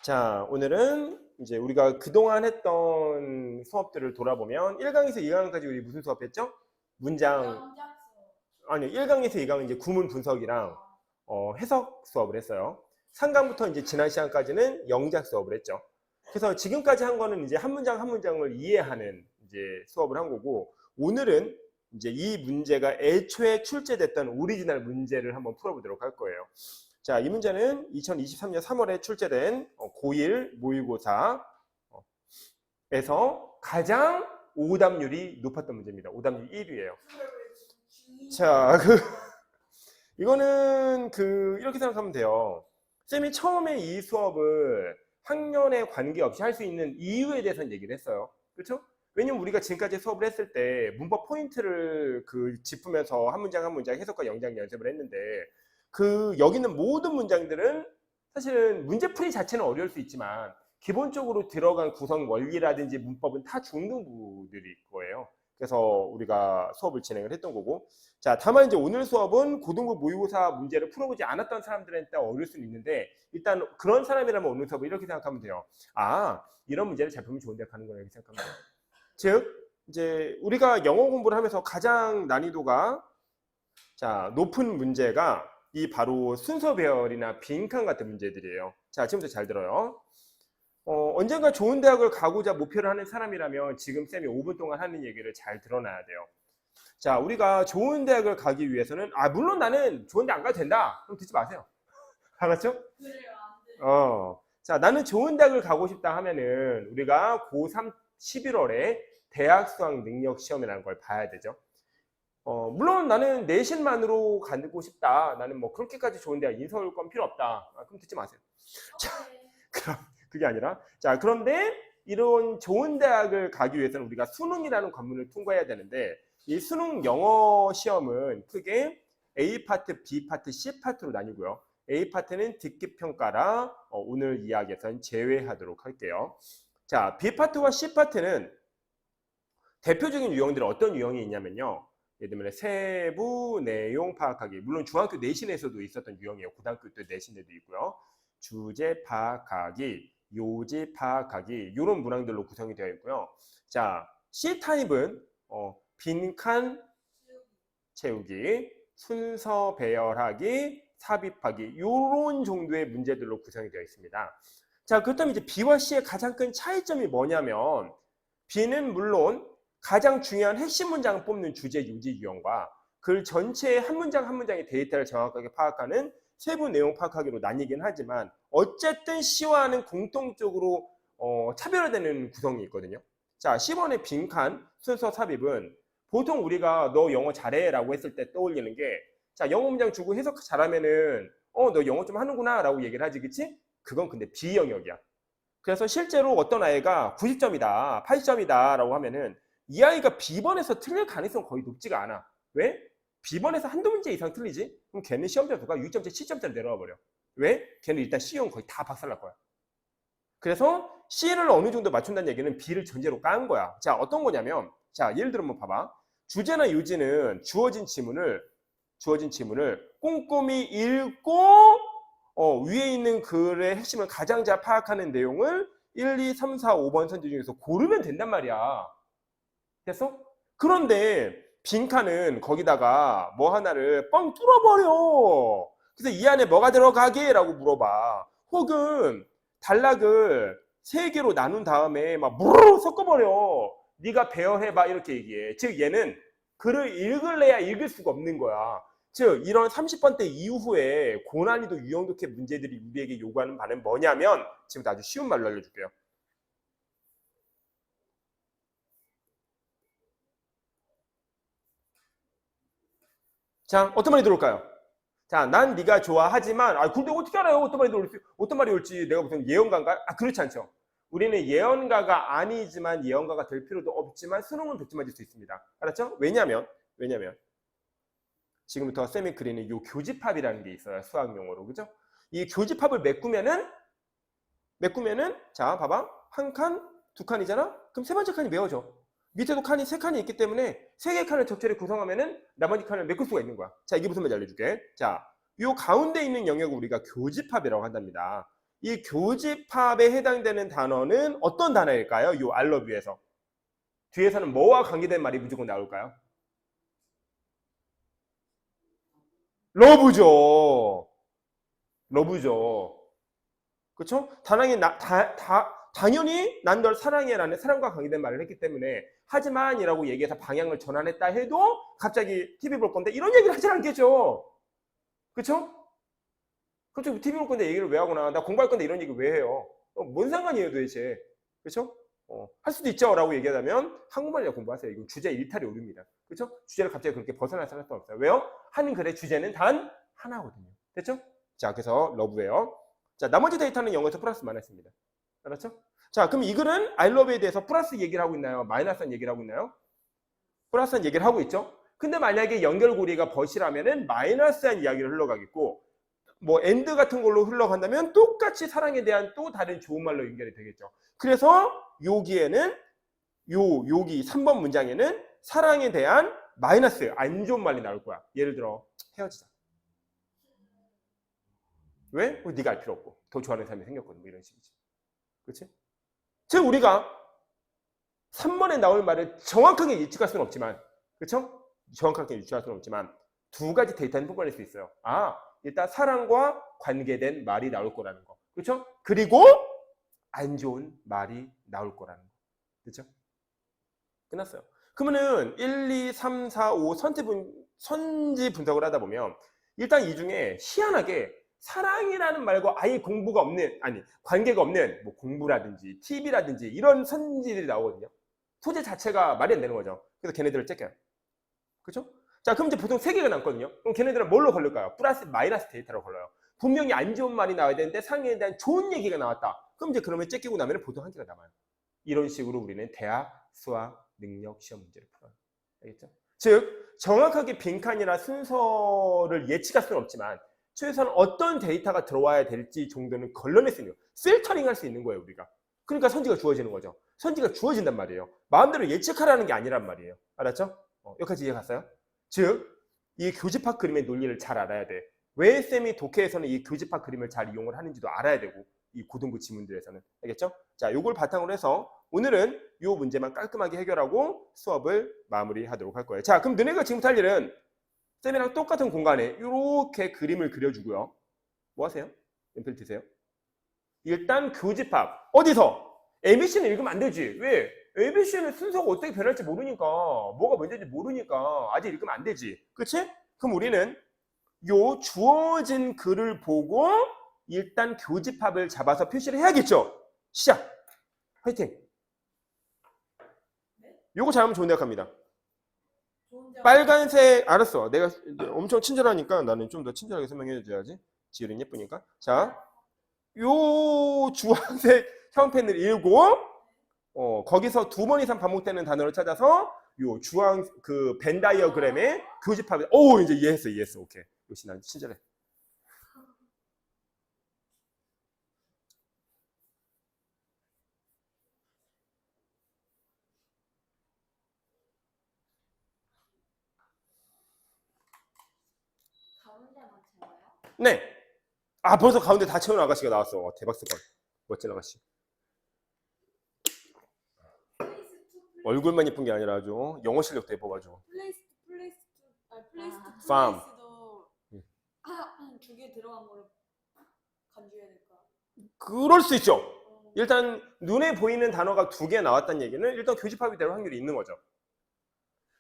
자, 오늘은 이제 우리가 그동안 했던 수업들을 돌아보면 1강에서 2강까지 우리 무슨 수업했죠? 문장, 아니요, 1강에서 2강은 이제 구문 분석이랑 해석 수업을 했어요. 3강부터 이제 지난 시간까지는 영작 수업을 했죠. 그래서 지금까지 한 거는 이제 한 문장 한 문장을 이해하는 이제 수업을 한 거고, 오늘은 이제 이 문제가 애초에 출제됐던 오리지널 문제를 한번 풀어보도록 할 거예요. 자, 이 문제는 2023년 3월에 출제된 고1 모의고사에서 가장 오답률이 높았던 문제입니다. 오답률 1위예요. 자, 이거는 이렇게 생각하면 돼요. 쌤이 처음에 이 수업을 학년에 관계없이 할 수 있는 이유에 대해서 얘기를 했어요. 그렇죠? 왜냐면 우리가 지금까지 수업을 했을 때 문법 포인트를 짚으면서 한 문장 한 문장 해석과 영작 연습을 했는데, 여기 있는 모든 문장들은 사실은 문제풀이 자체는 어려울 수 있지만 기본적으로 들어간 구성 원리라든지 문법은 다 중등부들일 거예요. 그래서 우리가 수업을 진행을 했던 거고, 자, 다만 이제 오늘 수업은 고등부 모의고사 문제를 풀어보지 않았던 사람들한테 어려울 수는 있는데, 일단 그런 사람이라면 오늘 수업을 이렇게 생각하면 돼요. 아, 이런 문제를 잘 풀면 좋은 데 가는 거라고 생각하면 돼요. 즉 이제 우리가 영어 공부를 하면서 가장 난이도가 높은 문제가 이 바로 순서 배열이나 빈칸 같은 문제들이에요. 자, 지금부터 잘 들어요. 언젠가 좋은 대학을 가고자 목표를 하는 사람이라면 지금 쌤이 5분 동안 하는 얘기를 잘 들어놔야 돼요. 자, 우리가 좋은 대학을 가기 위해서는, 물론 나는 좋은 대 안 가도 된다. 그럼 듣지 마세요. 알았죠? 자, 나는 좋은 대학을 가고 싶다 하면은 우리가 고3 11월에 대학 수학 능력 시험이라는 걸 봐야 되죠. 물론 나는 내신만으로 가고 싶다. 나는 뭐 그렇게까지 좋은 대학 인서울권 필요 없다. 그럼 듣지 마세요. 자, 그럼 그게 아니라, 자, 그런데 이런 좋은 대학을 가기 위해서는 우리가 수능이라는 관문을 통과해야 되는데, 이 수능 영어 시험은 크게 A 파트, B 파트, C 파트로 나뉘고요. A 파트는 듣기 평가라 오늘 이야기에서는 제외하도록 할게요. 자, B 파트와 C 파트는 대표적인 유형들은 어떤 유형이 있냐면요. 예를 들면 세부 내용 파악하기, 물론 중학교 내신에서도 있었던 유형이에요. 고등학교 때 내신에도 있고요. 주제 파악하기, 요지 파악하기, 이런 문항들로 구성이 되어 있고요. 자, C타입은 빈칸 채우기, 순서 배열하기, 삽입하기, 이런 정도의 문제들로 구성이 되어 있습니다. 자, 그렇다면 이제 B와 C의 가장 큰 차이점이 뭐냐면, B는 물론 가장 중요한 핵심 문장을 뽑는 주제, 요지, 유형과 글 전체의 한 문장 한 문장의 데이터를 정확하게 파악하는 세부 내용 파악하기로 나뉘긴 하지만, 어쨌든 C와는 공통적으로 차별화되는 구성이 있거든요. 자, 10번의 빈칸 순서 삽입은 보통 우리가 너 영어 잘해 라고 했을 때 떠올리는 게, 자, 영어 문장 주고 해석 잘하면은 너 영어 좀 하는구나 라고 얘기를 하지, 그치? 그건 근데 B 영역이야. 그래서 실제로 어떤 아이가 90점이다, 80점이다 라고 하면은 이 아이가 B번에서 틀릴 가능성은 거의 높지가 않아. 왜? B번에서 한두 문제 이상 틀리지? 그럼 걔는 시험 점수가 6점째, 7점째로 내려와 버려. 왜? 걔는 일단 C형 거의 다 박살날 거야. 그래서 C를 어느 정도 맞춘다는 얘기는 B를 전제로 깐 거야. 자, 어떤 거냐면, 자, 예를 들어 한번 봐봐. 주제나 요지는 주어진 지문을 꼼꼼히 읽고 위에 있는 글의 핵심을 가장 잘 파악하는 내용을 1, 2, 3, 4, 5번 선지 중에서 고르면 된단 말이야. 됐어? 그런데 빈칸은 거기다가 뭐 하나를 뻥 뚫어버려. 그래서 이 안에 뭐가 들어가게? 라고 물어봐. 혹은 단락을 3개로 나눈 다음에 막 무르르 섞어버려. 네가 배열해봐 이렇게 얘기해. 즉 얘는 글을 읽을래야 읽을 수가 없는 거야. 즉 이런 30번대 이후에 고난이도 유형독해 문제들이 우리에게 요구하는 바는 뭐냐면, 지금부터 아주 쉬운 말로 알려줄게요. 자, 어떤 말이 들어올까요? 자, 난 네가 좋아하지만, 근데 어떻게 알아요? 어떤 말이 올지 내가 무슨 예언가인가? 그렇지 않죠. 우리는 예언가가 아니지만 예언가가 될 필요도 없지만 수능은 100점 맞을 수 있습니다. 알았죠? 왜냐면 지금부터 쌤이 그리는 이 교집합이라는 게 있어요. 수학 용어로. 그죠? 이 교집합을 메꾸면은 자, 봐봐. 한 칸, 두 칸이잖아? 그럼 세 번째 칸이 메워져. 밑에도 칸이 3칸이 있기 때문에 3개의 칸을 적절히 구성하면은 나머지 칸을 메꿀 수가 있는 거야. 자, 이게 무슨 말인지 알려줄게. 자, 요 가운데 있는 영역을 우리가 교집합이라고 한답니다. 이 교집합에 해당되는 단어는 어떤 단어일까요? 이 I love you에서. 뒤에서는 뭐와 관계된 말이 무조건 나올까요? 러브죠. 러브죠. 그렇죠? 당연히 난 널 사랑해라는 사랑과 관계된 말을 했기 때문에 하지만이라고 얘기해서 방향을 전환했다 해도 갑자기 TV 볼 건데 이런 얘기를 하진 않겠죠. 그렇죠? 그렇죠. TV 볼 건데 얘기를 왜 하거나 나 공부할 건데 이런 얘기 왜 해요? 뭔 상관이에요 도대체. 그렇죠? 할 수도 있죠 라고 얘기하자면 한국말이라 공부하세요. 이건 주제 일탈이 오릅니다. 그렇죠? 주제를 갑자기 그렇게 벗어날 수는 없어요. 왜요? 한 글의 주제는 단 하나거든요. 됐죠? 자, 그래서 러브예요. 자, 나머지 데이터는 영어에서 플러스만 했습니다. 알았죠? 자, 그럼 이 글은 I love에 대해서 플러스 얘기를 하고 있나요? 마이너스한 얘기를 하고 있나요? 플러스한 얘기를 하고 있죠? 근데 만약에 연결고리가 벗이라면은 마이너스한 이야기를 흘러가겠고, 뭐 엔드 같은 걸로 흘러간다면 똑같이 사랑에 대한 또 다른 좋은 말로 연결이 되겠죠. 그래서 여기에는 여기 3번 문장에는 사랑에 대한 마이너스 안 좋은 말이 나올 거야. 예를 들어 헤어지자. 왜? 네가 알 필요 없고 더 좋아하는 사람이 생겼거든. 뭐 이런 식이지. 그렇지? 즉 우리가 3번에 나올 말을 정확하게 예측할 수는 없지만, 그렇죠? 정확하게 예측할 수는 없지만 두 가지 데이터는 뽑아낼 수 있어요. 일단 사랑과 관계된 말이 나올 거라는 거. 그렇죠? 그리고 안 좋은 말이 나올 거라는 거. 그렇죠? 끝났어요. 그러면은 1, 2, 3, 4, 5 선지 분석을 하다 보면 일단 이 중에 희한하게 사랑이라는 말과 아예 공부가 없는, 관계가 없는 뭐 공부라든지 TV라든지 이런 선지들이 나오거든요. 소재 자체가 말이 안 되는 거죠. 그래서 걔네들을 째껴요. 그렇죠? 자, 그럼 이제 보통 세 개가 남거든요. 그럼 걔네들은 뭘로 걸릴까요? 플러스 마이너스 데이터로 걸려요. 분명히 안 좋은 말이 나와야 되는데 상해에 대한 좋은 얘기가 나왔다. 그럼 이제 그러면 째끼고 나면 보통 한 개가 남아요. 이런 식으로 우리는 대학 수학 능력 시험 문제를 풀어요. 알겠죠? 즉 정확하게 빈칸이나 순서를 예측할 수는 없지만 최소한 어떤 데이터가 들어와야 될지 정도는 걸러낼 수 있는 거예요. 필터링 할 수 있는 거예요, 우리가. 그러니까 선지가 주어지는 거죠. 선지가 주어진단 말이에요. 마음대로 예측하라는 게 아니란 말이에요. 알았죠? 여기까지 이해 갔어요? 즉, 이 교집합 그림의 논리를 잘 알아야 돼. 왜 쌤이 독해에서는 이 교집합 그림을 잘 이용을 하는지도 알아야 되고, 이 고등부 지문들에서는. 알겠죠? 자, 요걸 바탕으로 해서 오늘은 요 문제만 깔끔하게 해결하고 수업을 마무리하도록 할 거예요. 자, 그럼 너네가 지금부터 할 일은 쌤이랑 똑같은 공간에 이렇게 그림을 그려주고요. 뭐 하세요? 연필 드세요. 일단 교집합. 어디서? ABC는 읽으면 안 되지. 왜? ABC는 순서가 어떻게 변할지 모르니까, 뭐가 먼저인지 모르니까 아직 읽으면 안 되지. 그치? 그럼 우리는 요 주어진 글을 보고 일단 교집합을 잡아서 표시를 해야겠죠? 시작! 화이팅! 요거 잘하면 좋은 대학 갑니다. 빨간색, 알았어. 내가 엄청 친절하니까 나는 좀 더 친절하게 설명해 줘야지. 지율은 예쁘니까. 자, 요 주황색 형펜을 읽고, 거기서 2번 이상 반복되는 단어를 찾아서 요 주황 그 벤 다이어그램의 교집합에, 이제 이해했어. 오케이. 역시 난 친절해. 네. 벌써 가운데 다 채운 아가씨가 나왔어. 대박 사건. 멋진 아가씨. 얼굴만 예쁜 게 아니라 아주 영어 실력도 예뻐가지고. farm. 두 개 들어간 걸 간주해야 될까? 그럴 수 있죠. 일단 눈에 보이는 단어가 2개 나왔다는 얘기는 일단 교집합이 될 확률이 있는 거죠.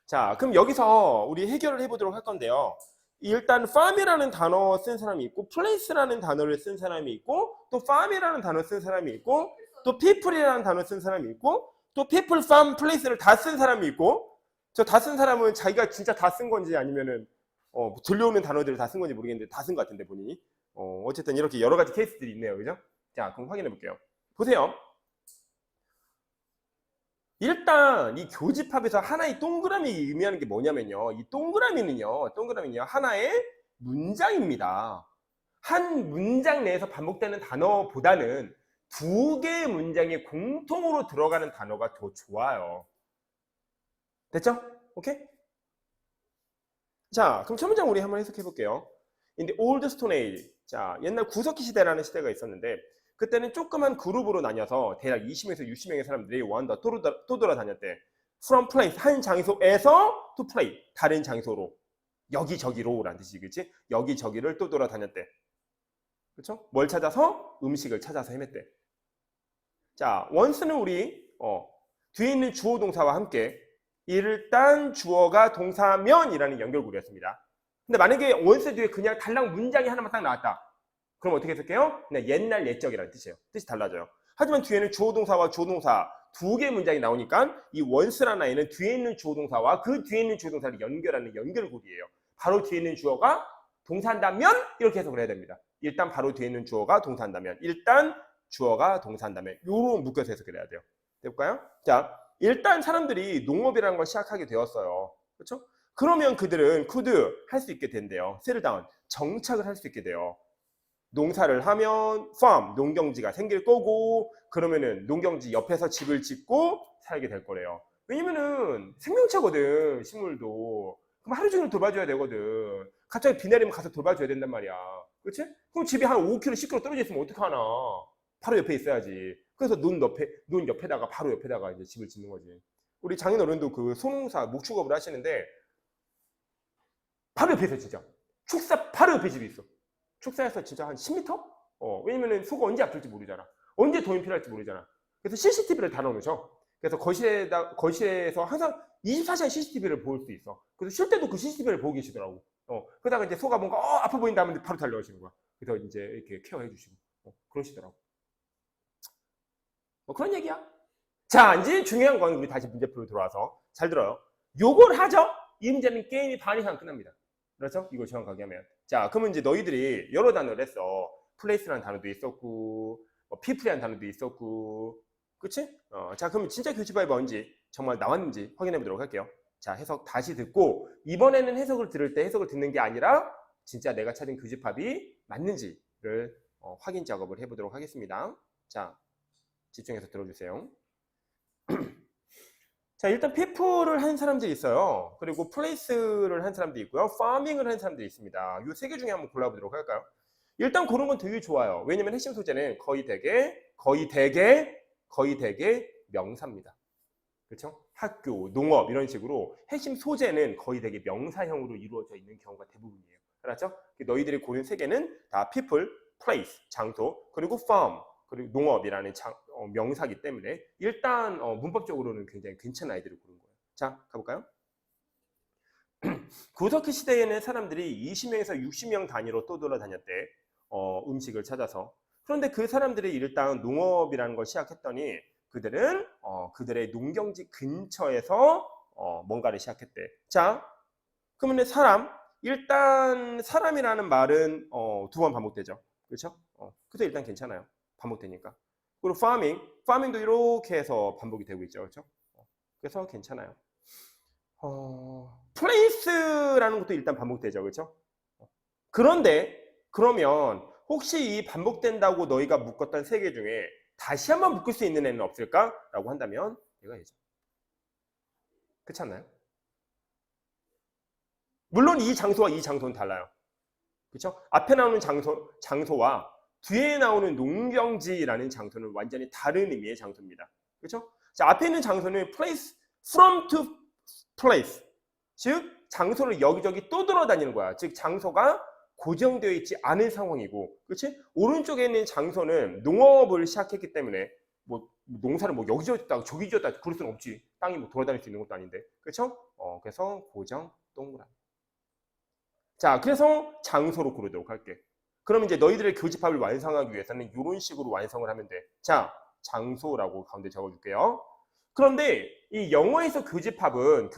자, 그럼 여기서 우리 해결을 해보도록 할 건데요. 일단 farm이라는 단어 쓴 사람이 있고 place라는 단어를 쓴 사람이 있고 또 farm이라는 단어 쓴 사람이 있고 또 people이라는 단어 쓴 사람이 있고 또 people, farm, place를 다 쓴 사람이 있고 저 다 쓴 사람은 자기가 진짜 다 쓴 건지 아니면은 들려오는 단어들을 다 쓴 건지 모르겠는데 다 쓴 것 같은데 본인이 어쨌든 이렇게 여러 가지 케이스들이 있네요. 그죠? 자, 그럼 확인해 볼게요. 보세요. 일단 이 교집합에서 하나의 동그라미 의미하는 게 뭐냐면요. 이 동그라미는요 하나의 문장입니다. 한 문장 내에서 반복되는 단어보다는 2개의 문장에 공통으로 들어가는 단어가 더 좋아요. 됐죠? 오케이? 자, 그럼 첫 문장 우리 한번 해석해 볼게요. In the old stone age. 자, 옛날 구석기 시대라는 시대가 있었는데 그때는 조그만 그룹으로 나뉘어서 대략 20명에서 60명의 사람들이 와한다 또 돌아다녔대. From place, 한 장소에서 to play, 다른 장소로, 여기저기로 라는 뜻이 그치? 여기저기를 또 돌아다녔대. 그쵸? 뭘 찾아서? 음식을 찾아서 헤맸대. 자, once는 우리 뒤에 있는 주어 동사와 함께 일단 주어가 동사면이라는 연결고리였습니다. 근데 만약에 once 뒤에 그냥 달랑 문장이 하나만 딱 나왔다. 그럼 어떻게 해석해요? 그냥 옛날 옛적이라는 뜻이에요. 뜻이 달라져요. 하지만 뒤에는 주어 동사와 주어 동사 두 개의 문장이 나오니까 이 once라는 아이는 뒤에 있는 주어 동사와 그 뒤에 있는 주어 동사를 연결하는 연결고리예요. 바로 뒤에 있는 주어가 동사한다면 이렇게 해석을 해야 됩니다. 일단 바로 뒤에 있는 주어가 동사한다면, 일단 주어가 동사한다면, 요로 묶여서 해석을 해야 돼요. 될까요? 자, 일단 사람들이 농업이라는 걸 시작하게 되었어요. 그렇죠? 그러면 그들은 could 할 수 있게 된대요. settle down, 정착을 할 수 있게 돼요. 농사를 하면 farm, 농경지가 생길 거고, 그러면은 농경지 옆에서 집을 짓고 살게 될 거래요. 왜냐면은 생명체거든, 식물도. 그럼 하루 종일 돌봐줘야 되거든. 갑자기 비 내리면 가서 돌봐줘야 된단 말이야. 그렇지? 그럼 집이 한 5km, 10km 떨어져 있으면 어떡하나. 바로 옆에 있어야지. 그래서 논 옆에다가, 바로 옆에다가 이제 집을 짓는 거지. 우리 장인 어른도 그 소농사, 목축업을 하시는데, 바로 옆에 있어, 진짜. 축사 바로 옆에 집이 있어. 축사에서 진짜 한 10m? 왜냐면은 소가 언제 아플지 모르잖아. 언제 도움이 필요할지 모르잖아. 그래서 CCTV를 달아놓으셔. 그래서 거실에서 항상 24시간 CCTV를 볼 수 있어. 그래서 쉴 때도 그 CCTV를 보고 계시더라고. 그러다가 이제 소가 뭔가 아파 보인다 하면 바로 달려오시는 거야. 그래서 이제 이렇게 케어해 주시고 그러시더라고. 뭐 그런 얘기야. 자, 이제 중요한 건 우리 다시 문제풀이로 들어와서 잘 들어요. 요걸 하죠. 이 문제는 게임이 반 이상 끝납니다. 그렇죠? 이걸 정확하게 하면. 자, 그러면 이제 너희들이 여러 단어를 했어. 플레이스라는 단어도 있었고, people이라는 단어도 있었고, 그치? 자, 그러면 진짜 교집합이 뭔지 정말 나왔는지 확인해 보도록 할게요. 자, 해석 다시 듣고, 이번에는 해석을 들을 때 해석을 듣는 게 아니라 진짜 내가 찾은 교집합이 맞는지를 확인 작업을 해보도록 하겠습니다. 자, 집중해서 들어주세요. 자, 일단 people을 한 사람들이 있어요. 그리고 place를 한 사람도 있고요. farming을 한 사람들이 있습니다. 이 세 개 중에 한번 골라보도록 할까요? 일단 고른 건 되게 좋아요. 왜냐면 핵심 소재는 거의 대개 명사입니다. 그렇죠? 학교, 농업 이런 식으로 핵심 소재는 거의 대개 명사형으로 이루어져 있는 경우가 대부분이에요. 알았죠? 너희들이 고른 세 개는 다 people, place, 장소, 그리고 farm, 그리고 농업이라는 명사기 때문에 일단 문법적으로는 굉장히 괜찮은 아이들을 고른 거예요. 자, 가볼까요? 구석기 시대에는 사람들이 20명에서 60명 단위로 또 돌아다녔대. 음식을 찾아서. 그런데 그 사람들이 일단 농업이라는 걸 시작했더니 그들은 그들의 농경지 근처에서 뭔가를 시작했대. 자, 그러면 일단 사람이라는 말은 두 번 반복되죠. 그렇죠? 그래서 일단 괜찮아요. 반복되니까. 그리고 farming도 이렇게 해서 반복이 되고 있죠. 그렇죠? 그래서 괜찮아요. place라는 것도 일단 반복되죠. 그렇죠? 그런데 그러면 혹시 이 반복된다고 너희가 묶었던 세 개 중에 다시 한번 묶을 수 있는 애는 없을까? 라고 한다면 얘가 얘죠. 그렇지 않나요? 물론 이 장소와 이 장소는 달라요. 그렇죠? 앞에 나오는 장소와 뒤에 나오는 농경지라는 장소는 완전히 다른 의미의 장소입니다. 그렇죠? 자, 앞에 있는 장소는 place, from to place. 즉, 장소를 여기저기 또 돌아다니는 거야. 즉, 장소가 고정되어 있지 않은 상황이고, 그렇지? 오른쪽에 있는 장소는 농업을 시작했기 때문에 뭐 농사를 뭐 여기 지었다 저기 지었다 그럴 수는 없지. 땅이 뭐 돌아다닐 수 있는 것도 아닌데, 그렇죠? 그래서 고정 동그라미. 자, 그래서 장소로 고르도록 할게. 그럼 이제 너희들의 교집합을 완성하기 위해서는 이런 식으로 완성을 하면 돼. 자, 장소라고 가운데 적어줄게요. 그런데 이 영어에서 교집합을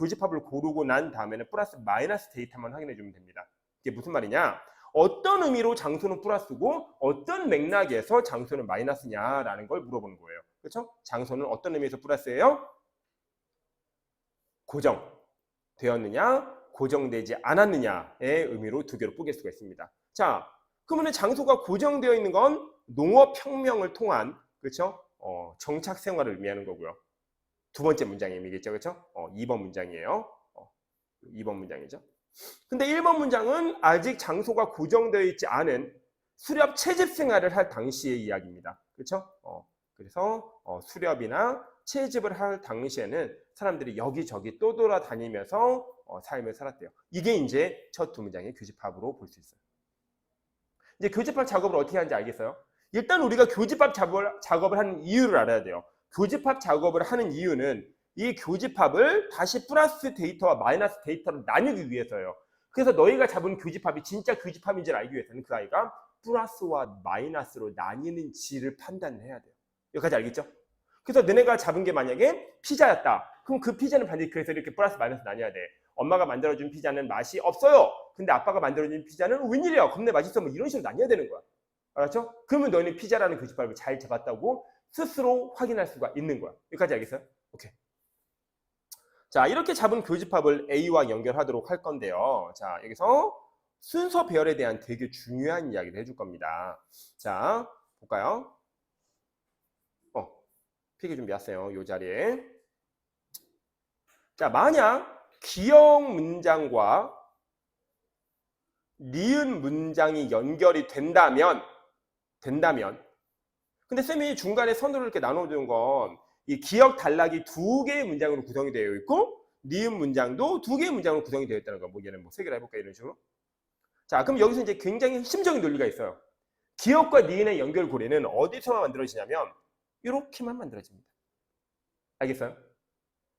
고르고 난 다음에는 플러스 마이너스 데이터만 확인해 주면 됩니다. 이게 무슨 말이냐? 어떤 의미로 장소는 플러스고 어떤 맥락에서 장소는 마이너스냐라는 걸 물어보는 거예요. 그렇죠? 장소는 어떤 의미에서 플러스예요? 고정되었느냐, 고정되지 않았느냐의 의미로 두 개로 뿌갤 수가 있습니다. 자, 그러면 장소가 고정되어 있는 건 농업혁명을 통한, 그렇죠? 정착 생활을 의미하는 거고요. 두 번째 문장의 의미겠죠, 그렇죠? 2번 문장이에요. 2번 문장이죠. 근데 1번 문장은 아직 장소가 고정되어 있지 않은 수렵 채집 생활을 할 당시의 이야기입니다. 그렇죠? 그렇죠? 그래서 수렵이나 채집을 할 당시에는 사람들이 여기저기 떠돌아다니면서 삶을 살았대요. 이게 이제 첫 두 문장의 교집합으로 볼 수 있어요. 이제 교집합 작업을 어떻게 하는지 알겠어요? 일단 우리가 교집합 작업을 하는 이유를 알아야 돼요. 교집합 작업을 하는 이유는 이 교집합을 다시 플러스 데이터와 마이너스 데이터로 나누기 위해서예요. 그래서 너희가 잡은 교집합이 진짜 교집합인지를 알기 위해서는 그 아이가 플러스와 마이너스로 나뉘는지를 판단해야 돼요. 여기까지 알겠죠? 그래서 너네가 잡은 게 만약에 피자였다. 그럼 그 피자는 반드시 그래서 이렇게 플러스 마이너스 나뉘어야 돼. 엄마가 만들어준 피자는 맛이 없어요. 근데 아빠가 만들어준 피자는 웬일이야. 겁내 맛있어. 뭐 이런 식으로 나뉘어야 되는 거야. 알았죠? 그러면 너희는 피자라는 교집합을 잘 잡았다고 스스로 확인할 수가 있는 거야. 여기까지 알겠어요? 오케이. 자, 이렇게 잡은 교집합을 A와 연결하도록 할 건데요. 자, 여기서 순서 배열에 대한 되게 중요한 이야기를 해줄 겁니다. 자, 볼까요? 필기 준비하세요. 이 자리에. 자, 만약 기역 문장과 니은 문장이 연결이 된다면 근데 쌤이 중간에 선으로 이렇게 나눠준 건 이 기역 단락이 두 개의 문장으로 구성이 되어 있고 니은 문장도 두 개의 문장으로 구성이 되어 있다는 거. 뭐 얘는 뭐 세 개로 해볼까 이런 식으로. 자, 그럼 여기서 이제 굉장히 핵심적인 논리가 있어요. 기역과 니은의 연결고리는 어디서만 만들어지냐면 이렇게만 만들어집니다. 알겠어요?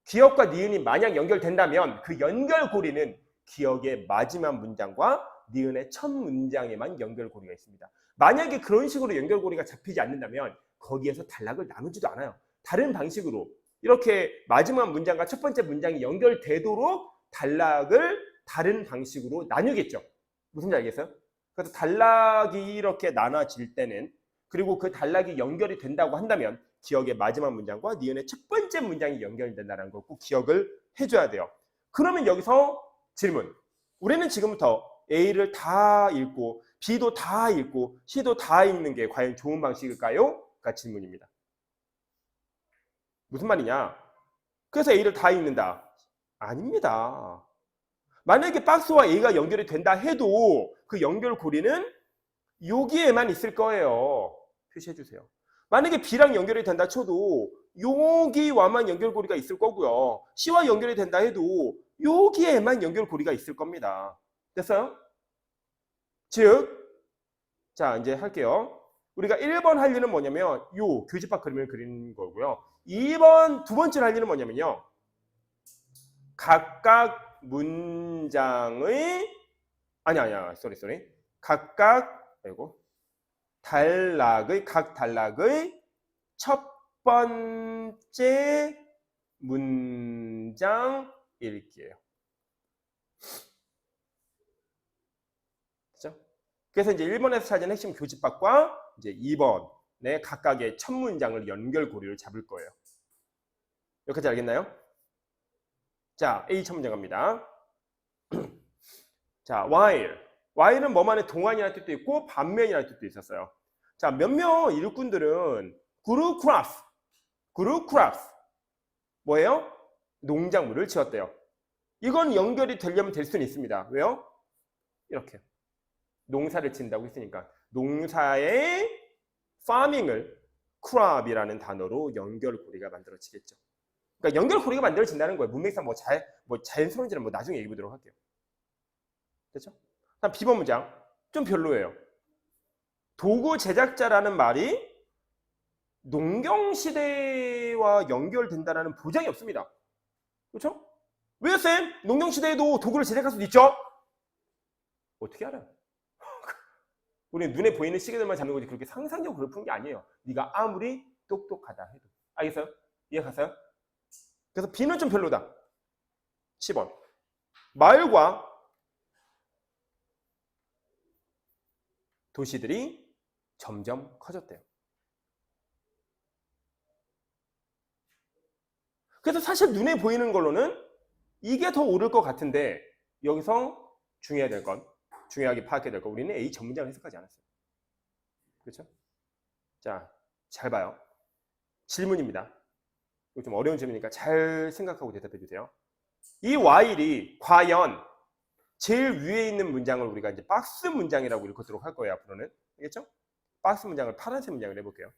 기역과 니은이 만약 연결된다면 그 연결고리는 기역의 마지막 문장과 니은의 첫 문장에만 연결고리가 있습니다. 만약에 그런 식으로 연결고리가 잡히지 않는다면 거기에서 단락을 나누지도 않아요. 다른 방식으로 이렇게 마지막 문장과 첫 번째 문장이 연결되도록 단락을 다른 방식으로 나누겠죠. 무슨지 알겠어요? 그래서 단락이 이렇게 나눠질 때는 그리고 그 단락이 연결이 된다고 한다면 기역의 마지막 문장과 니은의 첫 번째 문장이 연결된다는 걸 꼭 기억을 해줘야 돼요. 그러면 여기서 질문. 우리는 지금부터 A를 다 읽고 B도 다 읽고 C도 다 읽는 게 과연 좋은 방식일까요? 가 질문입니다. 무슨 말이냐? 그래서 A를 다 읽는다. 아닙니다. 만약에 박스와 A가 연결이 된다 해도 그 연결고리는 여기에만 있을 거예요. 표시해 주세요. 만약에 B랑 연결이 된다 쳐도 여기와만 연결고리가 있을 거고요. C와 연결이 된다 해도 여기에만 연결고리가 있을 겁니다. 됐어요? 즉, 자 이제 할게요. 우리가 1번 할 일은 뭐냐면 요 교집합 그림을 그리는 거고요. 2번 두 번째로 할 일은 뭐냐면요. 각각 문장의 쏘리. 각각 각 단락의 첫 번째 문장 읽기예요. 그렇죠? 그래서 이제 1번에서 찾은 핵심 교집합과 이제 2번의 각각의 첫 문장을 연결고리를 잡을 거예요. 여기까지 알겠나요? 자, A 첫 문장 갑니다. 자, while은 뭐만의 동안이라는 뜻도 있고 반면이라는 뜻도 있었어요. 자, 몇몇 일꾼들은 그루크라스 뭐예요? 농작물을 지었대요. 이건 연결이 되려면 될 수는 있습니다. 왜요? 이렇게 농사를 짓는다고 했으니까 농사의 farming을 crop이라는 단어로 연결고리가 만들어지겠죠. 그러니까 연결고리가 만들어진다는 거예요. 문맥상 자연스러운지는 나중에 얘기해 보도록 할게요. 됐죠? 다음 B번 문장 좀 별로예요. 도구 제작자라는 말이 농경시대와 연결된다는 보장이 없습니다. 그렇죠? 왜요, 쌤? 농경시대에도 도구를 제작할 수도 있죠? 어떻게 알아요? 우리 눈에 보이는 시계들만 잡는 거지 그렇게 상상력으로 푸는 게 아니에요. 네가 아무리 똑똑하다 해도. 알겠어요? 이해 갔어요? 그래서 B는 좀 별로다. 10번. 마을과 도시들이 점점 커졌대요. 그래서 사실 눈에 보이는 걸로는 이게 더 오를 것 같은데 여기서 중요하게 파악해야 될 건 우리는 A 전 문장을 해석하지 않았어요. 그렇죠? 자, 잘 봐요. 질문입니다. 이거 좀 어려운 질문이니까 잘 생각하고 대답해 주세요. 이 while이 과연 제일 위에 있는 문장을 우리가 이제 박스 문장이라고 읽도록 할 거예요. 앞으로는. 알겠죠? 박스 문장을 파란색 문장을 해볼게요.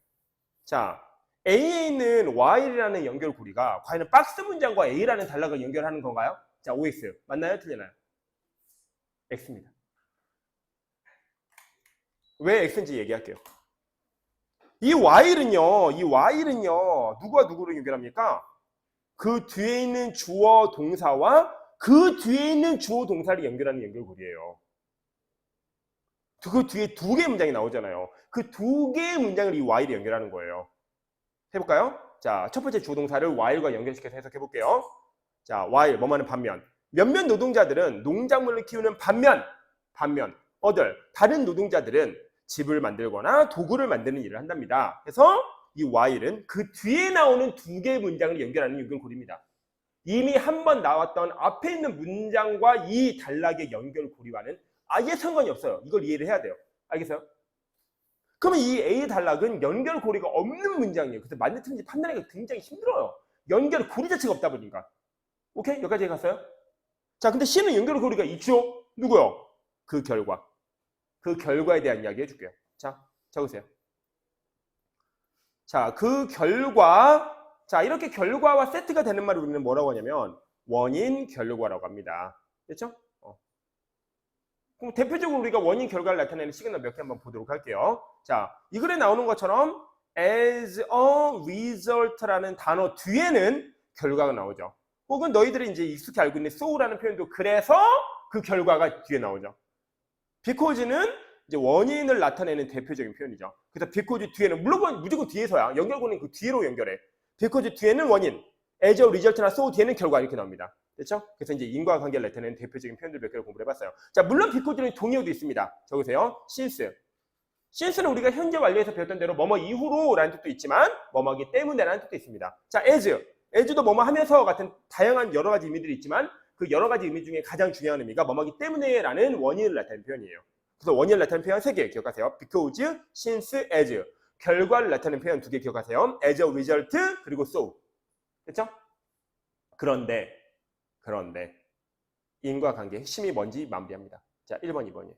자, A에 있는 while이라는 연결고리가 과연 박스 문장과 A라는 단락을 연결하는 건가요? 자, OX. 맞나요? 틀리나요? X입니다. 왜 X인지 얘기할게요. 이 while은요, 누구와 누구를 연결합니까? 그 뒤에 있는 주어 동사와 그 뒤에 있는 주어 동사를 연결하는 연결고리예요. 그 뒤에 두 개의 문장이 나오잖아요. 그 두 개의 문장을 이 while이 연결하는 거예요. 해볼까요? 자, 첫 번째 주어 동사를 while과 연결시켜서 해석해볼게요. 자, while, 뭐뭐는 반면. 몇몇 노동자들은 농작물을 키우는 반면, 다른 노동자들은 집을 만들거나 도구를 만드는 일을 한답니다. 그래서 이 while은 그 뒤에 나오는 두 개의 문장을 연결하는 연결고리입니다. 이미 한 번 나왔던 앞에 있는 문장과 이 단락의 연결고리와는 아예 상관이 없어요. 이걸 이해를 해야 돼요. 알겠어요? 그러면 이 A 단락은 연결고리가 없는 문장이에요. 그래서 맞는 틀린지 판단하기가 굉장히 힘들어요. 연결고리 자체가 없다 보니까. 오케이? 여기까지 갔어요? 자, 근데 C는 연결고리가 있죠? 누구요? 그 결과. 그 결과에 대한 이야기 해줄게요. 자, 적으세요. 자, 그 결과. 자, 이렇게 결과와 세트가 되는 말을 우리는 뭐라고 하냐면 원인 결과라고 합니다. 됐죠? 그럼 대표적으로 우리가 원인 결과를 나타내는 시그널 몇 개 한번 보도록 할게요. 자, 이 글에 나오는 것처럼 as a result라는 단어 뒤에는 결과가 나오죠. 혹은 너희들이 이제 익숙히 알고 있는 so라는 표현도 그래서 그 결과가 뒤에 나오죠. because는 이제 원인을 나타내는 대표적인 표현이죠. 그래서 because 뒤에는 물론 무조건 뒤에서야. 연결고리는 그 뒤로 연결해. because 뒤에는 원인, as a result나 so 뒤에는 결과 이렇게 나옵니다. 됐죠? 그래서 이제 인과관계를 나타내는 대표적인 표현들 몇 개를 공부를 해봤어요. 자, 물론 because는 동의어도 있습니다. 적으세요. since. since는 우리가 현재 완료에서 배웠던 대로 뭐뭐 이후로 라는 뜻도 있지만 뭐뭐하기 때문에 라는 뜻도 있습니다. 자, as도 뭐뭐 하면서 같은 다양한 여러 가지 의미들이 있지만 그 여러 가지 의미 중에 가장 중요한 의미가 뭐뭐하기 때문에 라는 원인을 나타내는 표현이에요. 그래서 원인을 나타내는 표현 3개 기억하세요. because, since, as. 결과를 나타내는 표현 2개 기억하세요. as a result, 그리고 so. 됐죠? 그런데 인과관계 핵심이 뭔지 만비합니다. 자, 1번, 2번이에요.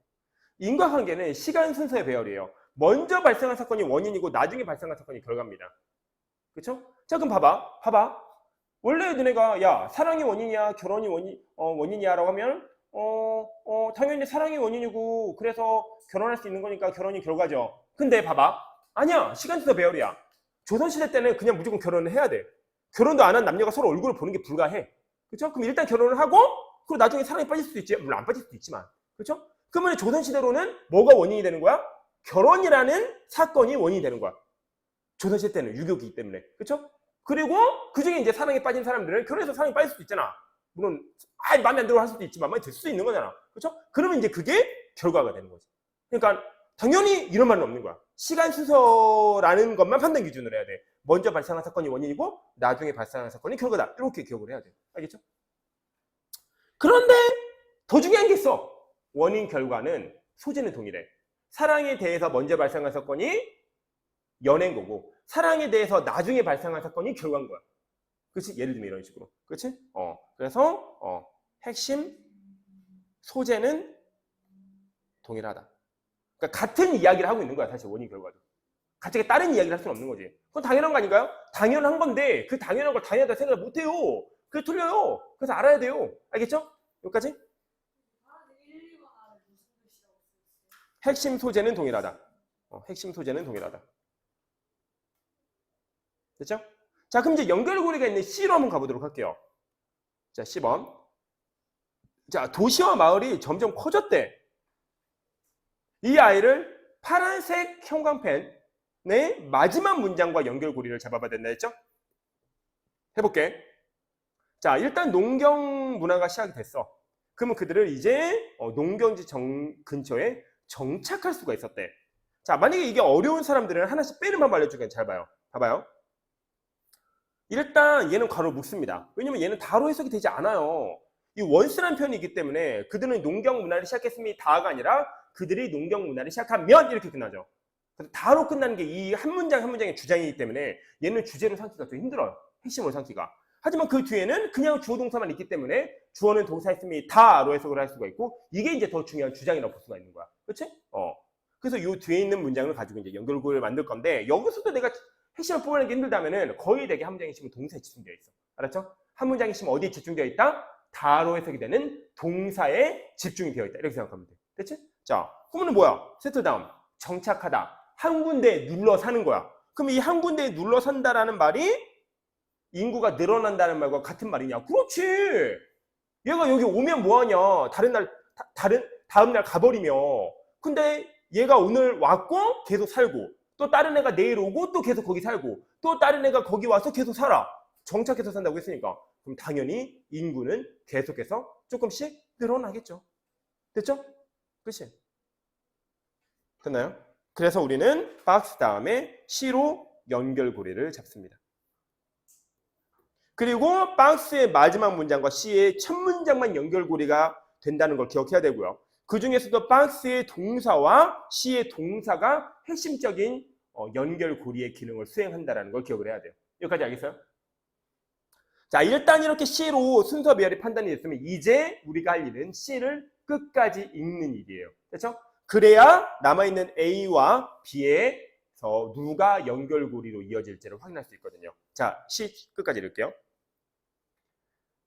인과관계는 시간 순서의 배열이에요. 먼저 발생한 사건이 원인이고 나중에 발생한 사건이 결과입니다. 그렇죠? 자, 그럼 봐봐. 원래 너네가 야, 사랑이 원인이야, 결혼이 원인이야 라고 하면 당연히 사랑이 원인이고 그래서 결혼할 수 있는 거니까 결혼이 결과죠. 근데 봐봐. 아니야. 시간 순서 배열이야. 조선시대 때는 그냥 무조건 결혼을 해야 돼. 결혼도 안 한 남녀가 서로 얼굴을 보는 게 불가해. 그렇죠? 그럼 일단 결혼을 하고 그리고 나중에 사랑에 빠질 수도 있지. 물론 안 빠질 수도 있지만. 그렇죠? 그러면 조선시대로는 뭐가 원인이 되는 거야? 결혼이라는 사건이 원인이 되는 거야. 조선시대 때는 유교기이기 때문에. 그렇죠? 그리고 그중에 이제 사랑에 빠진 사람들은 결혼해서 사랑에 빠질 수도 있잖아. 물론 마음에 안 들어 할 수도 있지만 마음에 들 수도 있는 거잖아. 그렇죠? 그러면 이제 그게 결과가 되는 거지. 그러니까 당연히 이런 말은 없는 거야. 시간 순서라는 것만 판단 기준으로 해야 돼. 먼저 발생한 사건이 원인이고 나중에 발생한 사건이 결과다. 이렇게 기억을 해야 돼. 알겠죠? 그런데 더 중요한 게 있어. 원인 결과는 소재는 동일해. 사랑에 대해서 먼저 발생한 사건이 연애인 거고 사랑에 대해서 나중에 발생한 사건이 결과인 거야. 그렇지? 예를 들면 이런 식으로. 그렇지? 그래서 핵심 소재는 동일하다. 그러니까 같은 이야기를 하고 있는 거야. 사실 원인 결과도. 갑자기 다른 이야기를 할 수는 없는 거지. 그건 당연한 거 아닌가요? 당연한 건데 그 당연한 걸 당연하다 생각을 못 해요. 그게 틀려요. 그래서 알아야 돼요. 알겠죠? 여기까지? 핵심 소재는 동일하다. 핵심 소재는 동일하다. 됐죠? 자, 그럼 이제 연결고리가 있는 C로 한번 가보도록 할게요. 자, 10번. 자, 도시와 마을이 점점 커졌대. 이 아이를 파란색 형광펜의 마지막 문장과 연결고리를 잡아봐야 된다 했죠? 해볼게. 자, 일단 농경 문화가 시작이 됐어. 그러면 그들을 이제 농경지 근처에 정착할 수가 있었대. 자, 만약에 이게 어려운 사람들은 하나씩 빼는 방법 알려주니까 잘 봐요. 봐봐요. 일단 얘는 괄호 묶습니다. 왜냐면 얘는 다로 해석이 되지 않아요. 이 once라는 표현이기 때문에 그들은 농경 문화를 시작했습니다가 아니라 그들이 농경 문화를 시작하면 이렇게 끝나죠. 그래서 다로 끝나는 게 이 한 문장 한 문장의 주장이기 때문에 얘는 주제로 삼기가 좀 힘들어요. 핵심으로 삼기가. 하지만 그 뒤에는 그냥 주어 동사만 있기 때문에 주어는 동사했습니다로 해석을 할 수가 있고 이게 이제 더 중요한 주장이라고 볼 수가 있는 거야. 그렇지? 그래서 이 뒤에 있는 문장을 가지고 이제 연결고리를 만들 건데 여기서도 내가 핵심을 뽑아내는 게 힘들다면은 거의 대개 한 문장의 핵심은 동사에 집중되어 있어. 알았죠? 한 문장의 핵심은 어디에 집중되어 있다? 다로 해석이 되는 동사에 집중이 되어 있다. 이렇게 생각하면 돼. 됐지? 자, 그러면 뭐야? 세트 다운, 정착하다. 한 군데에 눌러 사는 거야. 그럼 이 한 군데에 눌러 산다라는 말이 인구가 늘어난다는 말과 같은 말이냐? 그렇지. 얘가 여기 오면 뭐하냐? 다음 날 가버리며. 근데 얘가 오늘 왔고 계속 살고, 또 다른 애가 내일 오고 또 계속 거기 살고, 또 다른 애가 거기 와서 계속 살아. 정착해서 산다고 했으니까. 그럼 당연히 인구는 계속해서 조금씩 늘어나겠죠. 됐죠? 그치? 됐나요? 그래서 우리는 박스 다음에 C로 연결고리를 잡습니다. 그리고 박스의 마지막 문장과 C의 첫 문장만 연결고리가 된다는 걸 기억해야 되고요. 그 중에서도 박스의 동사와 C의 동사가 핵심적인 연결고리의 기능을 수행한다는 걸 기억을 해야 돼요. 여기까지 알겠어요? 자, 일단 이렇게 C로 순서 배열이 판단이 됐으면 이제 우리가 할 일은 C를 끝까지 읽는 일이에요. 그렇죠? 그래야 남아있는 A와 B에서 누가 연결고리로 이어질지를 확인할 수 있거든요. 자, C 끝까지 읽을게요.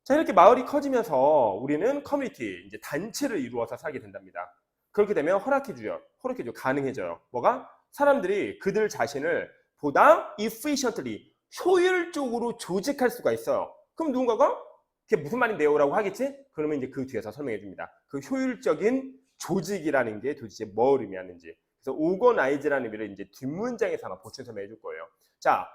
자, 이렇게 마을이 커지면서 우리는 커뮤니티, 이제 단체를 이루어서 살게 된답니다. 그렇게 되면 허락해줘요. 가능해져요. 뭐가? 사람들이 그들 자신을 보다 efficiently, 효율적으로 조직할 수가 있어요. 그럼 누군가가 그게 무슨 말인데요? 라고 하겠지? 그러면 이제 그 뒤에서 설명해 줍니다. 그 효율적인 조직이라는 게 도대체 뭘 의미하는지. 그래서 organize라는 의미를 이제 뒷문장에서 아마 보충 설명해 줄 거예요. 자,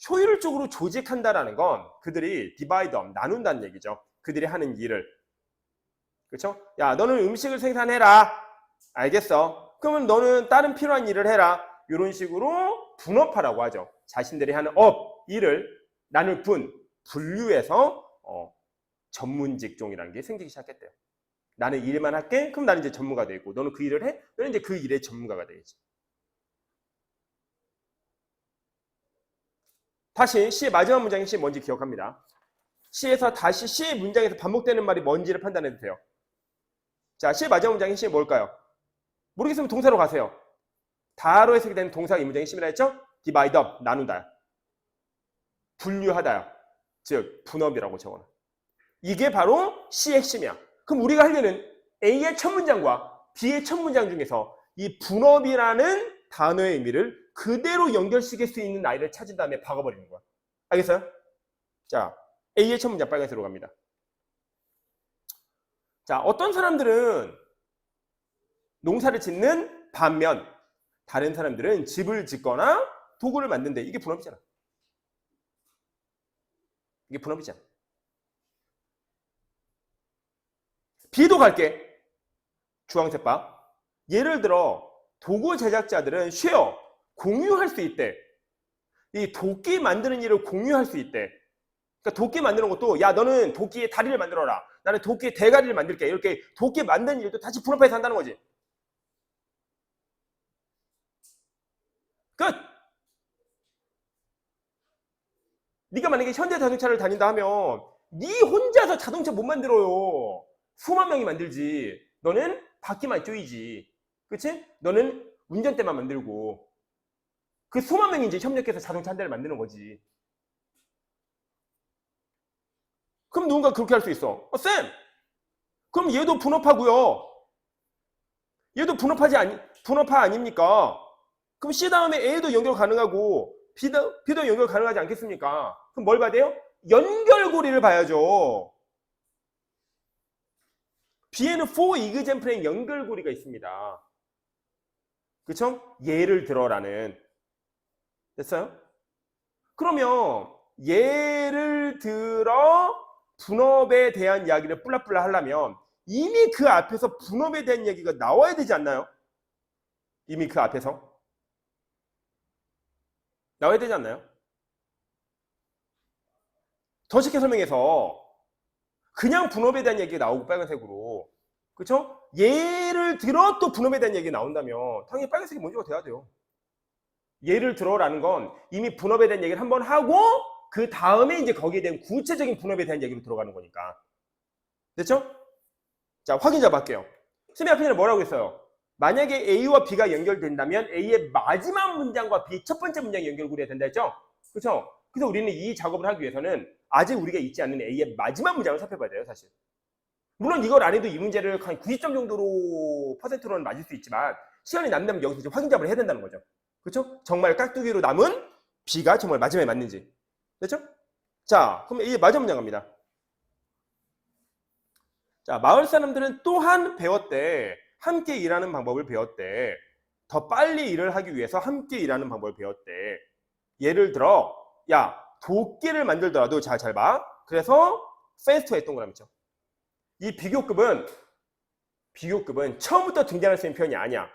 효율적으로 조직한다라는 건 그들이 divide up, 나눈다는 얘기죠. 그들이 하는 일을. 그렇죠? 야, 너는 음식을 생산해라. 알겠어. 그러면 너는 다른 필요한 일을 해라. 이런 식으로 분업하라고 하죠. 자신들이 하는 일을 나눌 분류해서 전문 직종이라는 게 생기기 시작했대요. 나는 일만 할게. 그럼 나는 이제 전문가가 되고, 너는 그 일을 해. 너는 이제 그 일의 전문가가 되겠지. 다시 C의 마지막 문장이 C 뭔지 기억합니다. C에서 다시 C의 문장에서 반복되는 말이 뭔지를 판단해 주세요. 자, C의 마지막 문장이 C 뭘까요? 모르겠으면 동사로 가세요. 다로 해석이 되는 동사가 이 문장이 C이라 했죠? divide up, 나누다. 분류하다. 즉, 분업이라고 적어놔. 이게 바로 C의 핵심이야. 그럼 우리가 할 일은 A의 첫 문장과 B의 첫 문장 중에서 이 분업이라는 단어의 의미를 그대로 연결시킬 수 있는 아이를 찾은 다음에 박아버리는 거야. 알겠어요? 자, A의 첫 문장 빨간색으로 갑니다. 자, 어떤 사람들은 농사를 짓는 반면 다른 사람들은 집을 짓거나 도구를 만든대. 이게 분업이잖아. 이게 분업이잖아. B도 갈게. 주황색 바. 예를 들어 도구 제작자들은 쉐어, 공유할 수 있대. 이 도끼 만드는 일을 공유할 수 있대. 그러니까 도끼 만드는 것도 야, 너는 도끼의 다리를 만들어라. 나는 도끼의 대가리를 만들게. 이렇게 도끼 만드는 일도 다시 분업해서 한다는 거지. 끝! 네가 만약에 현대자동차를 다닌다 하면 네 혼자서 자동차 못 만들어요. 수만 명이 만들지. 너는 바퀴만 쪼이지. 그치? 너는 운전대만 만들고 그 수만 명이 이제 협력해서 자동차 한 대를 만드는 거지. 그럼 누군가 그렇게 할 수 있어. 쌤! 그럼 얘도 분업하고요. 얘도 분업화 아닙니까? 그럼 C 다음에 A도 연결 가능하고 B도 연결 가능하지 않겠습니까? 그럼 뭘 봐야 돼요? 연결고리를 봐야죠. B에는 for example의 연결고리가 있습니다. 그쵸? 예를 들어라는. 됐어요? 그러면 예를 들어 분업에 대한 이야기를 뿔라뿔라 하려면 이미 그 앞에서 분업에 대한 얘기가 나와야 되지 않나요? 이미 그 앞에서 나와야 되지 않나요? 더 쉽게 설명해서 그냥 분업에 대한 얘기가 나오고 빨간색으로, 그쵸? 예를 들어 또 분업에 대한 얘기가 나온다면 당연히 빨간색이 먼저가 돼야 돼요. 예를 들어라는 건 이미 분업에 대한 얘기를 한번 하고 그 다음에 이제 거기에 대한 구체적인 분업에 대한 얘기로 들어가는 거니까. 됐죠? 자, 확인 잡아볼게요. 쌤이 앞에는 뭐라고 했어요? 만약에 A와 B가 연결된다면 A의 마지막 문장과 B 첫 번째 문장이 연결고리가 된다 했죠? 그렇죠? 그래서 우리는 이 작업을 하기 위해서는 아직 우리가 잊지 않는 A의 마지막 문장을 살펴봐야 돼요, 사실. 물론 이걸 안 해도 이 문제를 한 90점 정도로 퍼센트로는 맞을 수 있지만 시간이 남다면 여기서 이제 확인 작업을 해야 된다는 거죠. 그렇죠? 정말 깍두기로 남은 B가 정말 마지막에 맞는지. 됐죠? 자, 그럼 A의 마지막 문장 갑니다. 자, 마을 사람들은 또한 배웠대. 함께 일하는 방법을 배웠대. 더 빨리 일을 하기 위해서 함께 일하는 방법을 배웠대. 예를 들어, 야, 도끼를 만들더라도 잘 봐. 그래서 faster에 동그라미 쳐. 이 비교급은 처음부터 등장할 수 있는 표현이 아니야.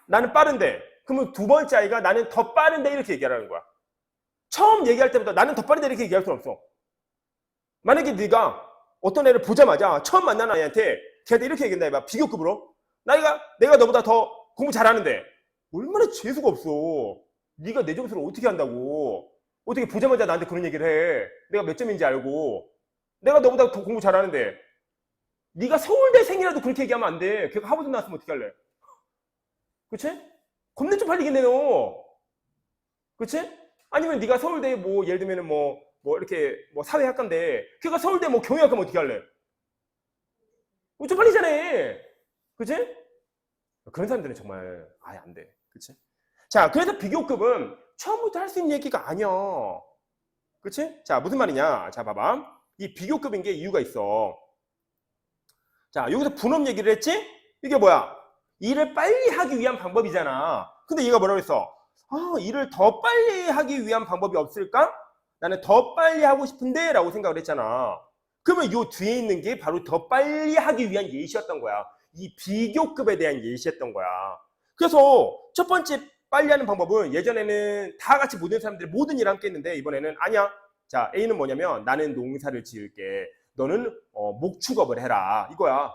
나는 빠른데. 그러면 두 번째 아이가 나는 더 빠른데 이렇게 얘기하라는 거야. 처음 얘기할 때부터 나는 더 빠른데 이렇게 얘기할 수는 없어. 만약에 네가 어떤 애를 보자마자 처음 만나는 아이한테 걔한테 이렇게 얘기한다 해봐. 비교급으로. 내가 너보다 더 공부 잘하는데 얼마나 재수가 없어. 네가 내 점수를 어떻게 한다고. 어떻게 보자마자 나한테 그런 얘기를 해. 내가 몇 점인지 알고. 내가 너보다 더 공부 잘하는데 네가 서울대생이라도 그렇게 얘기하면 안 돼. 걔가 하버드 나왔으면 어떻게 할래? 그치? 겁내 쪽팔리겠네 너. 그치? 아니면 네가 서울대 뭐 예를 들면 뭐 이렇게 뭐 사회학과인데 걔가 서울대 뭐 경영학과면 어떻게 할래? 쪽팔리잖아. 그치? 그런 사람들은 정말 아예 안 돼. 그치? 자, 그래서 비교급은 처음부터 할 수 있는 얘기가 아니야. 그치? 자, 무슨 말이냐? 자, 봐봐. 이 비교급인 게 이유가 있어. 자, 여기서 분업 얘기를 했지? 이게 뭐야? 일을 빨리 하기 위한 방법이잖아. 근데 얘가 뭐라고 했어? 일을 더 빨리 하기 위한 방법이 없을까? 나는 더 빨리 하고 싶은데 라고 생각을 했잖아. 그러면 요 뒤에 있는 게 바로 더 빨리 하기 위한 예시였던 거야. 이 비교급에 대한 예시였던 거야. 그래서 첫 번째 빨리 하는 방법은 예전에는 다 같이 모든 사람들이 모든 일을 함께 했는데 이번에는 아니야. 자, A는 뭐냐면 나는 농사를 지을게. 너는 목축업을 해라. 이거야.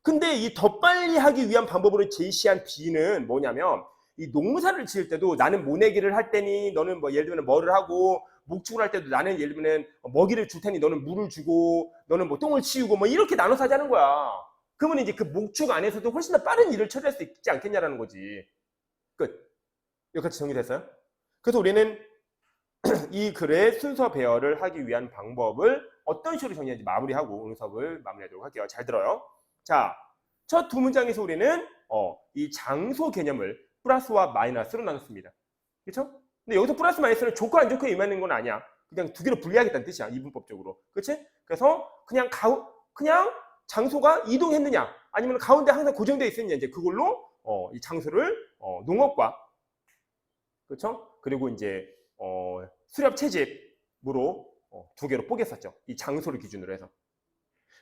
근데 이 더 빨리 하기 위한 방법으로 제시한 B는 뭐냐면 이 농사를 지을 때도 나는 모내기를 할 테니 너는 뭐 예를 들면 뭐를 하고 목축을 할 때도 나는 예를 들면 먹이를 줄 테니 너는 물을 주고 너는 뭐 똥을 치우고 뭐 이렇게 나눠서 하자는 거야. 그러면 이제 그 목축 안에서도 훨씬 더 빠른 일을 처리할 수 있지 않겠냐라는 거지. 끝. 여기까지 정리됐어요? 그래서 우리는 이 글의 순서 배열을 하기 위한 방법을 어떤 식으로 정리하는지 마무리하고 오늘 수업을 마무리하도록 할게요. 잘 들어요. 자, 첫 두 문장에서 우리는 이 장소 개념을 플러스와 마이너스로 나눴습니다. 그렇죠? 근데 여기서 플러스 마이너스는 좋고 안 좋고 의미하는 건 아니야. 그냥 두 개로 분리하겠다는 뜻이야. 이분법적으로. 그렇지? 그래서 그냥 장소가 이동했느냐 아니면 가운데 항상 고정되어 있었느냐 이제 그걸로 이 장소를 농업과 그렇죠? 그리고 이제 수렵 채집으로 두 개로 뽀겠었죠. 이 장소를 기준으로 해서.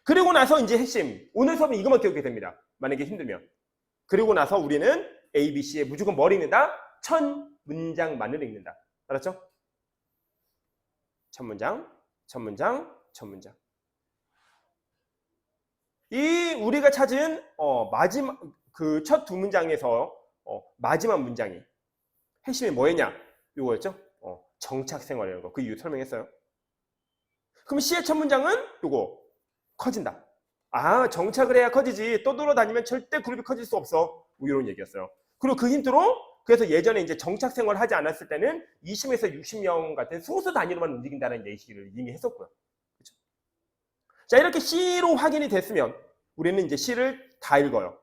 그리고 나서 이제 핵심. 오늘 수업은 이것만 기억해야 됩니다. 만약에 힘들면. 그리고 나서 우리는 A, B, C에 무조건 뭘 읽는다? 첫 문장만을 읽는다. 알았죠? 첫 문장, 첫 문장, 첫 문장. 이 우리가 찾은 마지막 그 첫 두 문장에서 마지막 문장이 핵심이 뭐였냐? 요거였죠? 정착 생활이라는 거. 그 이유 설명했어요. 그럼 C의 첫 문장은 요거 커진다. 정착을 해야 커지지. 떠돌아다니면 절대 그룹이 커질 수 없어. 뭐 이런 얘기였어요. 그리고 그 힌트로 그래서 예전에 이제 정착 생활을 하지 않았을 때는 20에서 60명 같은 소수 단위로만 움직인다는 예시를 이미 했었고요. 그렇죠? 자, 이렇게 C로 확인이 됐으면 우리는 이제 C를 다 읽어요.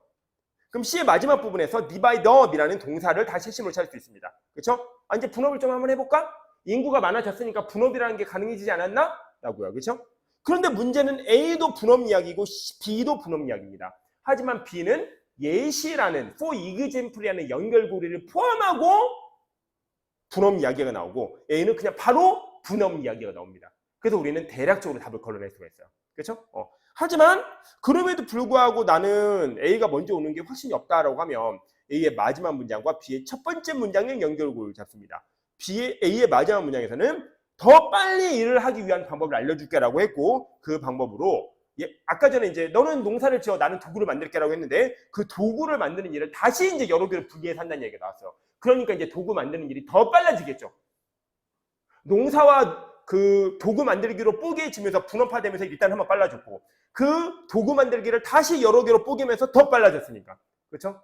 그럼 C의 마지막 부분에서 divide up이라는 동사를 다시 핵심으로 찾을 수 있습니다. 그렇죠? 이제 분업을 좀 한번 해볼까? 인구가 많아졌으니까 분업이라는 게 가능해지지 않았나? 라고요. 그렇죠? 그런데 문제는 A도 분업 이야기고 B도 분업 이야기입니다. 하지만 B는 예시라는 for example이라는 연결고리를 포함하고 분업 이야기가 나오고 A는 그냥 바로 분업 이야기가 나옵니다. 그래서 우리는 대략적으로 답을 걸러낼 수가 있어요. 그렇죠? 하지만 그럼에도 불구하고 나는 A가 먼저 오는 게 확신이 없다라고 하면 A의 마지막 문장과 B의 첫 번째 문장의 연결고리를 잡습니다. A의 마지막 문장에서는 더 빨리 일을 하기 위한 방법을 알려줄게라고 했고 그 방법으로 아까 전에 이제 너는 농사를 지어 나는 도구를 만들게라고 했는데 그 도구를 만드는 일을 다시 이제 여러 개를 분리해서 한다는 얘기가 나왔어요. 그러니까 이제 도구 만드는 일이 더 빨라지겠죠. 농사와 그 도구 만들기로 뽀개지면서 분업화되면서 일단 한번 빨라졌고 그 도구 만들기를 다시 여러 개로 뽀개면서 더 빨라졌으니까. 그렇죠?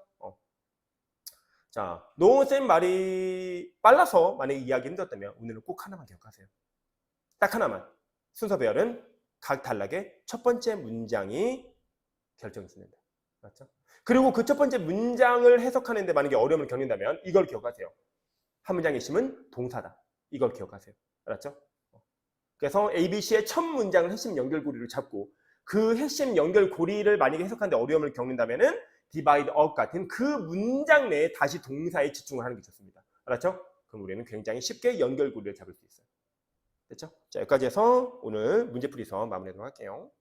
자, 노쌤 말이 빨라서 만약에 이해하기 힘들었다면 오늘은 꼭 하나만 기억하세요. 딱 하나만. 순서 배열은 각 단락의 첫 번째 문장이 결정짓는다. 맞죠? 그리고 그 첫 번째 문장을 해석하는데 만약에 어려움을 겪는다면 이걸 기억하세요. 한 문장의 핵심은 동사다. 이걸 기억하세요. 알았죠? 그래서 ABC의 첫 문장을 핵심 연결고리를 잡고 그 핵심 연결고리를 만약에 해석하는데 어려움을 겪는다면은 divide up 같은 그 문장 내에 다시 동사에 집중을 하는 게 좋습니다. 알았죠? 그럼 우리는 굉장히 쉽게 연결고리를 잡을 수 있어요. 됐죠? 자, 여기까지 해서 오늘 문제풀이서 마무리하도록 할게요.